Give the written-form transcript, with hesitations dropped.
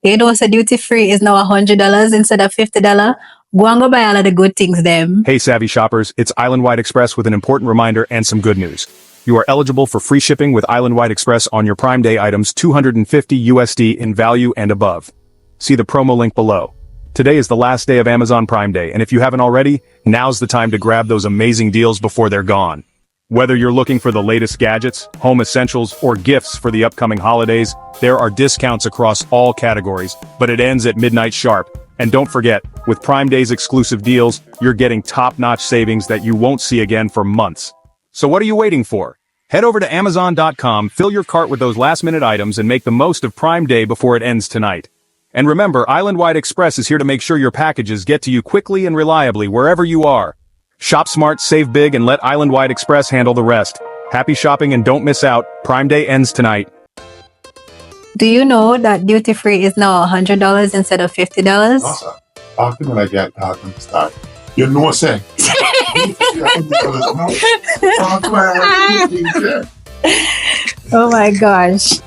You know, so duty free is now $100 instead of $50. Go and go buy all of the good things them. Hey savvy shoppers, it's Islandwide Express with an important reminder and some good news. You are eligible for free shipping with Islandwide Express on your Prime Day items $250 USD in value and above. See the promo link below. Today is the last day of Amazon Prime Day, and if you haven't already, now's the time to grab those amazing deals before they're gone. Whether you're looking for the latest gadgets, home essentials, or gifts for the upcoming holidays, there are discounts across all categories, but it ends at midnight sharp. And don't forget, with Prime Day's exclusive deals, you're getting top-notch savings that you won't see again for months. So what are you waiting for? Head over to Amazon.com, fill your cart with those last-minute items, and make the most of Prime Day before it ends tonight. And remember, Islandwide Express is here to make sure your packages get to you quickly and reliably wherever you are. Shop smart, save big, and let Islandwide Express handle the rest. Happy shopping and don't miss out. Prime Day ends tonight. Do you know that duty free is now $100 instead of $50? No, sir. After when I get talking to start, you know what I'm saying? Oh my gosh.